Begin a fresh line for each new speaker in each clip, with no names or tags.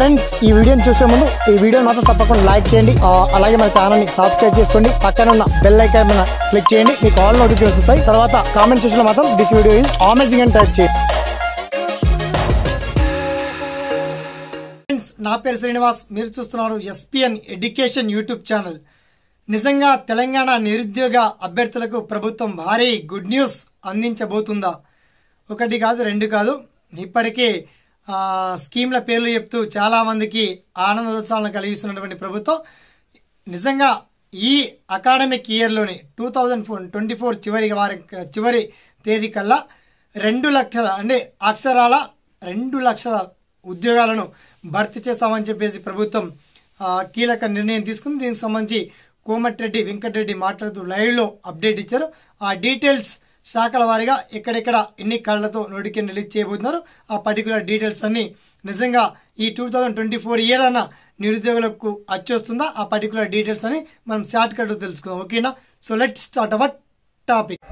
Friends ఈ వీడియోని చూసే ముందు ఈ వీడియోని మాత్రం తప్పకుండా లైక్ చేయండి, అలాగే మన ఛానల్ని సబ్స్క్రైబ్ చేసుకోండి, పక్కన ఉన్న బెల్ ఐకాన్ మీద క్లిక్ చేయండి, మీకు ఆల్ నోటిఫికేషన్స్ వస్తాయి. తర్వాత కామెంట్ సెక్షన్లో మాత్రం దిస్ వీడియో ఈజ్ అమేజింగ్ అని టైప్ చేయండి. ఫ్రెండ్స్ నా పేరు శ్రీనివాస్, మీరు చూస్తున్నారు ఎస్పీఎన్ ఎడ్యుకేషన్ యూట్యూబ్ ఛానల్. నిజంగా తెలంగాణ నిరుద్యోగ అభ్యర్థులకు ప్రభుత్వం భారీ గుడ్ న్యూస్ అందించబోతుందా? ఒకటి కాదు రెండు కాదు, ఇప్పటికే స్కీమ్ల పేర్లు చెప్తూ చాలామందికి ఆనందోత్సాహాలను కలిగిస్తున్నటువంటి ప్రభుత్వం నిజంగా ఈ అకాడమిక్ ఇయర్లోని 2024 చివరి తేదీ కల్లా 2 లక్షల అంటే అక్షరాల 2 లక్షల ఉద్యోగాలను భర్తీ చేస్తామని చెప్పేసి ప్రభుత్వం కీలక నిర్ణయం తీసుకుంది. దీనికి సంబంధించి కోమటిరెడ్డి వెంకటరెడ్డి మాట్లాడుతూ లైవ్లో అప్డేట్ ఇచ్చారు. ఆ డీటెయిల్స్ శాఖల వారీగా ఎక్కడెక్కడ ఎన్ని కళ్ళతో నోటిఫికేషన్ రిలీజ్ చేయబోతున్నారు, ఆ పర్టికులర్ డీటెయిల్స్ అన్ని నిజంగా ఈ 2024 ఇయర్ అన్న నిరుద్యోగులకు వచ్చేస్తుందా, ఆ పర్టికులర్ డీటెయిల్స్ అని మనం షార్ట్ కట్ తెలుసుకుందాం. ఓకేనా? So let start our topic.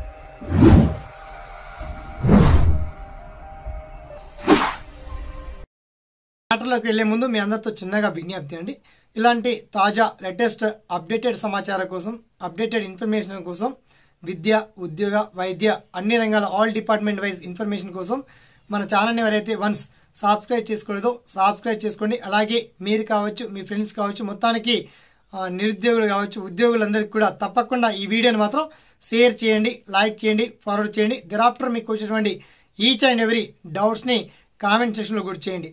మాటలోకి వెళ్లే ముందు మీ అందరితో చిన్నగా విజ్ఞప్తి అండి, ఇలాంటి తాజా లేటెస్ట్ అప్డేటెడ్ సమాచారం కోసం, అప్డేటెడ్ ఇన్ఫర్మేషన్ కోసం, విద్య, ఉద్యోగ, వైద్య అన్ని రంగాల ఆల్ డిపార్ట్మెంట్ వైజ్ ఇన్ఫర్మేషన్ కోసం మన ఛానల్ని ఎవరైతే వన్స్ సబ్స్క్రైబ్ చేసుకోలేదో సబ్స్క్రైబ్ చేసుకోండి. అలాగే మీరు కావచ్చు, మీ ఫ్రెండ్స్ కావచ్చు, మొత్తానికి నిరుద్యోగులు కావచ్చు, ఉద్యోగులందరికీ కూడా తప్పకుండా ఈ వీడియోని మాత్రం షేర్ చేయండి, లైక్ చేయండి, ఫార్వర్డ్ చేయండి. దెరాఫ్టర్ మీకు వచ్చేటువంటి ఈచ్ అండ్ ఎవ్రీ డౌట్స్ని కామెంట్ సెక్షన్లో గుర్తు చేయండి.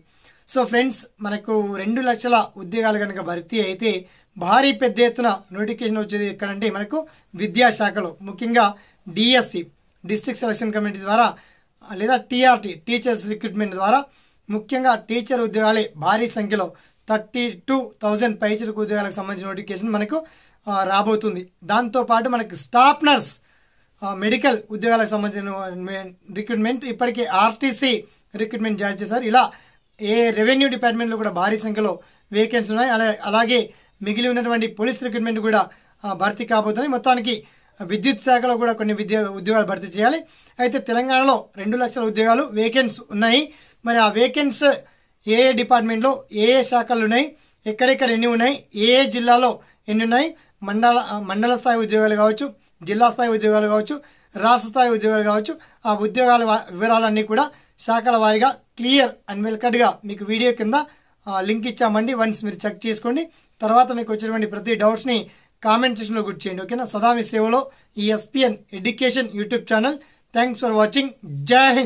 సో ఫ్రెండ్స్, మనకు 2 లక్షల ఉద్యోగాలు కనుక భర్తీ అయితే భారీ పెద్ద ఎత్తున నోటిఫికేషన్ వచ్చేది ఎక్కడంటే మనకు విద్యాశాఖలో, ముఖ్యంగా డిఎస్సి డిస్ట్రిక్ట్ సెలక్షన్ కమిటీ ద్వారా లేదా టీఆర్టీ టీచర్స్ రిక్రూట్మెంట్ ద్వారా ముఖ్యంగా టీచర్ ఉద్యోగాలే భారీ సంఖ్యలో 32,000 పైచిలకు ఉద్యోగాలకు సంబంధించిన నోటిఫికేషన్ మనకు రాబోతుంది. దాంతోపాటు మనకు స్టాఫ్ నర్స్ మెడికల్ ఉద్యోగాలకు సంబంధించిన రిక్రూట్మెంట్ ఇప్పటికే ఆర్టీసీ రిక్రూట్మెంట్ జారీ చేశారు. ఇలా రెవెన్యూ డిపార్ట్మెంట్లో కూడా భారీ సంఖ్యలో వేకెన్సీ ఉన్నాయి. అలాగే మిగిలి ఉన్నటువంటి పోలీస్ రిక్రూట్మెంట్ కూడా భర్తీ కాబోతున్నాయి. మొత్తానికి విద్యుత్ శాఖలో కూడా కొన్ని ఉద్యోగాలు భర్తీ చేయాలి. అయితే తెలంగాణలో 2 లక్షల ఉద్యోగాలు వేకెన్సీ ఉన్నాయి. మరి ఆ వేకెన్సీ ఏ డిపార్ట్మెంట్లో ఏ శాఖలు ఉన్నాయి, ఎక్కడెక్కడ ఎన్ని ఉన్నాయి, ఏ జిల్లాలో ఎన్ని ఉన్నాయి, మండల స్థాయి ఉద్యోగాలు కావచ్చు, జిల్లా స్థాయి ఉద్యోగాలు కావచ్చు, రాష్ట్ర స్థాయి ఉద్యోగాలు కావచ్చు, ఆ ఉద్యోగాల వివరాలన్నీ కూడా శాఖల వారీగా క్లియర్ అండ్ వెల్కట్గా మీకు వీడియో కింద లింక్ ఇచ్చామండి. వన్స్ మీరు చెక్ చేసుకోండి. తర్వాత మీకు వచ్చేటువంటి ప్రతి డౌట్స్ని కామెంట్ సెక్షన్లో గుర్తు చేయండి. ఓకేనా? సదా మీ సేవలో ఈ SPN education YouTube channel. Thanks for watching. జై హింద్.